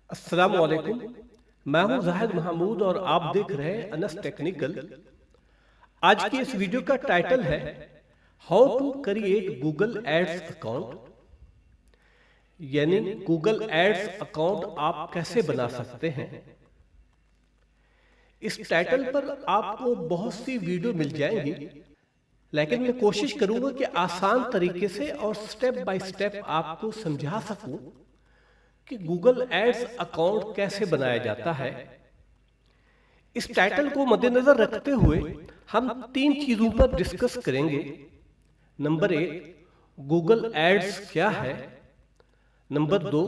अस्सलाम वालेकुम। मैं हूं जाहिद महमूद और आप देख रहे हैं अनस टेक्निकल। आज की इस वीडियो का टाइटल है how to create Google Ads account, यानी गूगल एड्स अकाउंट आप कैसे बना सकते हैं। इस टाइटल पर आपको बहुत सी वीडियो मिल जाएंगी, लेकिन मैं कोशिश करूंगा कि आसान तरीके से और स्टेप बाय स्टेप आपको समझा सकूं कि गूगल एड्स अकाउंट कैसे बनाया जाता है। इस टाइटल को मद्देनजर रखते हुए हम तीन चीजों पर डिस्कस करेंगे। नंबर एक, गूगल एड्स क्या है। नंबर दो,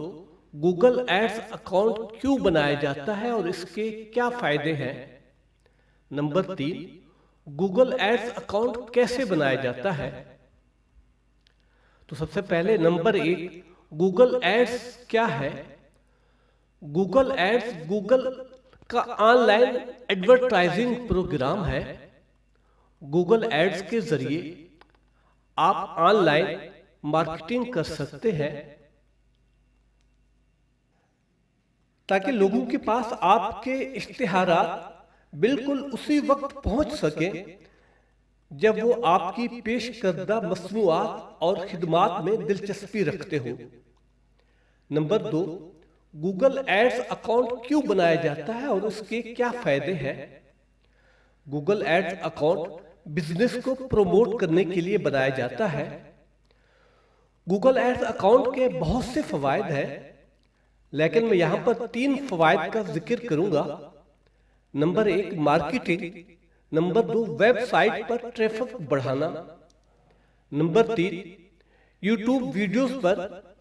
गूगल एड्स अकाउंट क्यों बनाया जाता है और इसके क्या फायदे हैं। नंबर तीन, गूगल एड्स अकाउंट कैसे बनाया जाता है। तो सबसे पहले नंबर एक, गूगल एड्स क्या है। गूगल एड्स गूगल का ऑनलाइन एडवर्टाइजिंग प्रोग्राम है। गूगल एड्स के जरिए आप ऑनलाइन मार्केटिंग कर सकते हैं ताकि लोगों के पास आपके इश्तिहारात बिल्कुल उसी वक्त पहुंच सके जब वो आपकी पेश करदा मसनूआत और खिदमात में दिलचस्पी रखते हो। नंबर दो, गूगल एड्स अकाउंट क्यों बनाया जाता है और उसके क्या फायदे हैं। गूगल एड्स अकाउंट बिजनेस को प्रमोट करने के लिए बनाया जाता है। गूगल एड्स अकाउंट के बहुत से फवायद हैं, लेकिन मैं यहां पर तीन फवायद का जिक्र करूंगा। नंबर एक, मार्केटिंग। नंबर दो, वेबसाइट पर ट्रैफिक बढ़ाना। नंबर तीन, यूट्यूब वीडियोस पर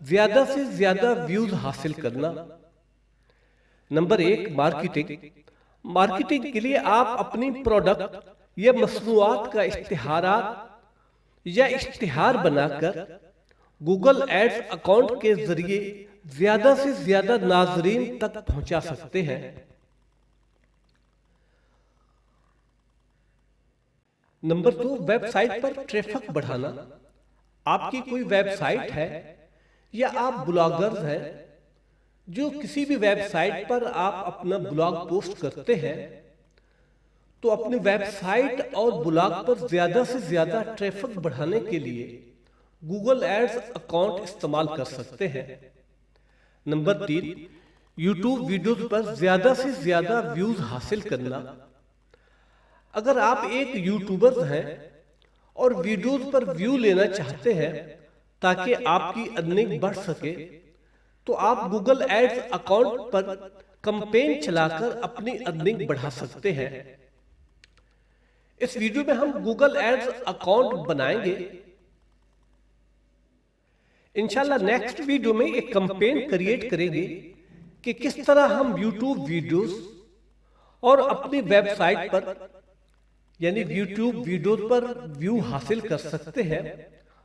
ज्यादा से ज्यादा व्यूज हासिल करना। नंबर एक, मार्केटिंग। मार्केटिंग के लिए आप अपनी प्रोडक्ट या मसनूआत का इश्तिहार बनाकर गूगल एड्स अकाउंट के जरिए ज्यादा से ज्यादा नाजरीन तक पहुंचा सकते हैं। नंबर दो, वेबसाइट पर ट्रैफिक बढ़ाना। आपकी कोई वेबसाइट है या आप ब्लॉगर्स हैं जो किसी भी वेबसाइट पर आप अपना ब्लॉग पोस्ट करते हैं, तो अपनी वेबसाइट और ब्लॉग पर ज्यादा से ज्यादा ट्रैफिक बढ़ाने के लिए गूगल एड्स अकाउंट इस्तेमाल कर सकते हैं। नंबर तीन, यूट्यूब वीडियोस पर ज्यादा से ज्यादा व्यूज हासिल करना। अगर आप एक यूट्यूबर हैं और वीडियोस पर व्यू लेना चाहते हैं ताकि आपकी अर्निंग बढ़ सके, तो आप गूगल एड्स अकाउंट पर कैंपेन चलाकर अपनी अर्निंग बढ़ा सकते हैं। इस वीडियो में हम गूगल एड्स अकाउंट बनाएंगे। इंशाल्लाह नेक्स्ट वीडियो में एक कैंपेन क्रिएट करेंगे कि किस तरह हम यूट्यूब वीडियोस और अपनी वेबसाइट पर यानी यूट्यूब वीडियोस पर व्यू हासिल कर सकते हैं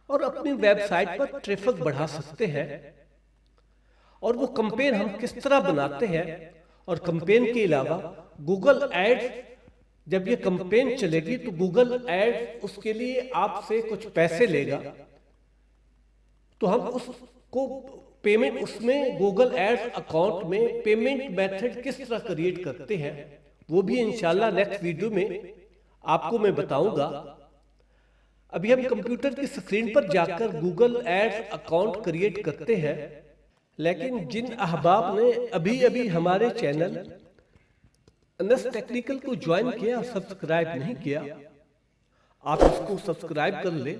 और अपनी वेबसाइट पर ट्रैफिक बढ़ा सकते हैं। और वो कैंपेन हम किस तरह बनाते हैं, और कैंपेन के अलावा गूगल एड्स, जब ये कैंपेन चलेगी तो गूगल एड्स उसके लिए आपसे कुछ पैसे लेगा, तो हम उसको पेमेंट, उसमें गूगल एड्स अकाउंट में पेमेंट मेथड किस तरह क्रिएट करते हैं वो भी इंशाल्लाह नेक्स्ट वीडियो में आपको मैं बताऊंगा। अभी हम कंप्यूटर की स्क्रीन पर जाकर गूगल एड्स अकाउंट क्रिएट करते हैं, लेकिन जिन अहबाब ने अभी अभी हमारे चैनल अनस टेक्निकल को ज्वाइन किया और सब्सक्राइब नहीं किया, आप इसको सब्सक्राइब कर ले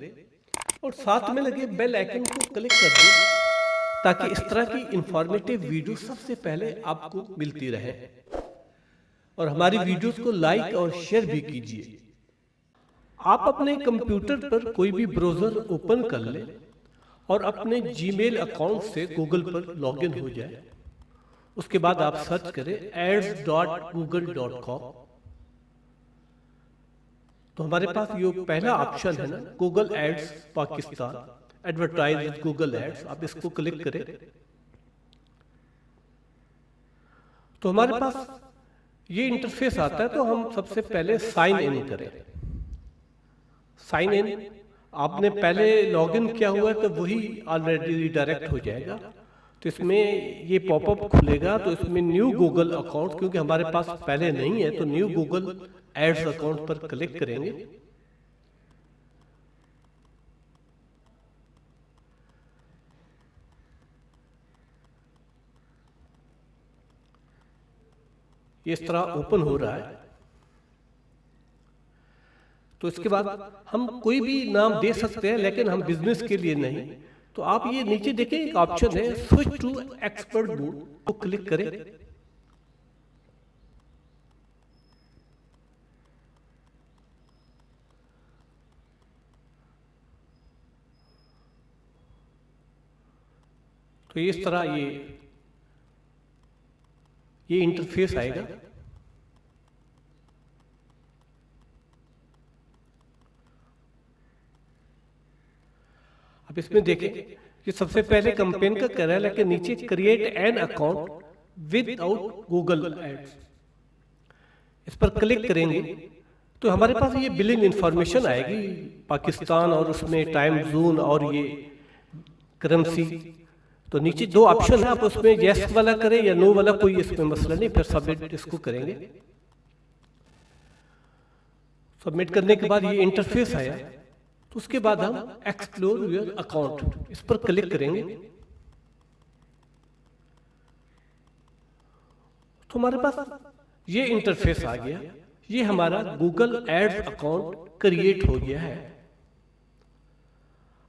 और साथ में लगे बेल आइकन को क्लिक कर दें ताकि इस तरह की इंफॉर्मेटिव वीडियो सबसे पहले आपको मिलती रहे। और हमारी वीडियोस को लाइक और शेयर भी कीजिए। आप अपने कंप्यूटर पर कोई भी ब्राउज़र ओपन कर लें और अपने जीमेल अकाउंट से गूगल पर लॉगिन हो जाए। उसके बाद आप सर्च करें ads.google.com। तो हमारे पास ये पहला ऑप्शन है ना, Google Ads Pakistan, advertise with Google Ads. आप इसको क्लिक करें तो हमारे पास ये इंटरफेस आता है। तो हम सबसे पहले साइन इन करें। साइन इन आपने पहले लॉगिन किया हुआ है तो वही ऑलरेडी रिडायरेक्ट हो जाएगा। तो इसमें ये पॉपअप खुलेगा, तो इसमें न्यू गूगल अकाउंट, क्योंकि हमारे पास पहले नहीं है, तो न्यू गूगल एड्स अकाउंट पर क्लिक करेंगे। इस तरह ओपन हो रहा है। तो इसके बाद हम कोई भी नाम दे सकते हैं, लेकिन हम बिजनेस के लिए नहीं। तो आप ये नीचे देखें एक ऑप्शन है स्विच टू एक्सपर्ट मोड, को क्लिक करें। तो इस तरह ये इंटरफेस आएगा। अब इसमें देखें कि सबसे पहले कैंपेन का कह रहा है, लेकिन नीचे create an account without Google Ads, इस पर क्लिक करेंगे तो हमारे पास ये बिलिंग इंफॉर्मेशन आएगी पाकिस्तान, और उसमें टाइम जोन और ये करेंसी। तो नीचे दो ऑप्शन है, आप उसमें यस वाला करें या नो वाला, कोई इसमें मसला नहीं। फिर सबमिट इसको करेंगे। सबमिट करने के बाद ये इंटरफेस आया, तो उसके बाद हम एक्सप्लोर योर अकाउंट, इस पर क्लिक करेंगे। तो हमारे पास ये इंटरफेस आ गया। ये हमारा गूगल एड्स अकाउंट क्रिएट हो गया है।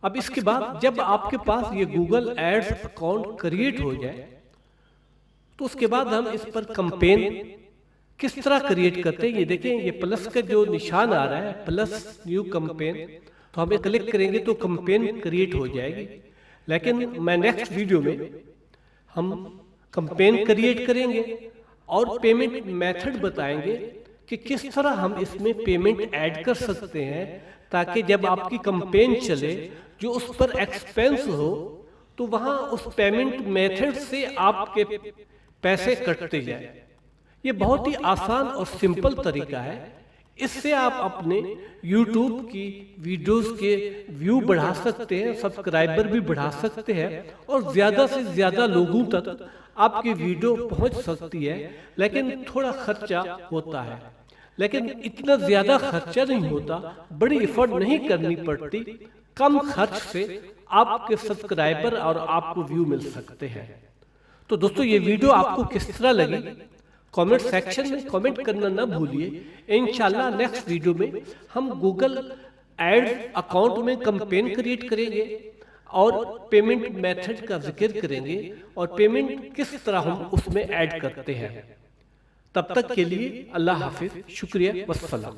अब इसके बाद जब आपके पास ये गूगल एड्स अकाउंट क्रिएट हो जाए, तो उसके बाद हम इस पर कैंपेन किस तरह क्रिएट करते हैं, ये देखें, ये प्लस का जो निशान आ रहा है, प्लस न्यू कैंपेन, तो हम क्लिक करेंगे तो कैंपेन क्रिएट हो जाएगी। लेकिन मैं नेक्स्ट वीडियो में हम कैंपेन क्रिएट करेंगे और पेमेंट मेथड बताएंगे कि किस तरह हम इसमें पेमेंट ऐड कर सकते हैं, ताकि जब आपकी कैंपेन चले जो उस पर एक्सपेंस हो, तो वहां उस पेमेंट मेथड से आपके पैसे कटते जाए। ये बहुत ही आसान और सिंपल तरीका है। इससे आप अपने YouTube की वीडियोस के व्यू बढ़ा सकते हैं, सब्सक्राइबर भी बढ़ा सकते हैं, और ज्यादा से ज्यादा लोगों तक आपकी वीडियो पहुंच सकती है। लेकिन थोड़ा खर्चा होता है, लेकिन इतना ज्यादा खर्चा नहीं होता, बड़ी एफर्ट नहीं करनी पड़ती। कम खर्च से आपके सब्सक्राइबर और आपको व्यू मिल सकते हैं। तो दोस्तों, ये वीडियो आपको किस तरह लगी, कमेंट सेक्शन में कमेंट करना ना भूलिए। इंशाल्लाह नेक्स्ट वीडियो में हम गूगल एड्स अकाउंट में कैंपेन क्रिएट करेंगे और पेमेंट मेथड का जिक्र करेंगे, और पेमेंट किस तरह हम उसमें ऐड करते हैं। तब तक के लिए अल्लाह हाफिज, शुक्रिया, वस्सलाम।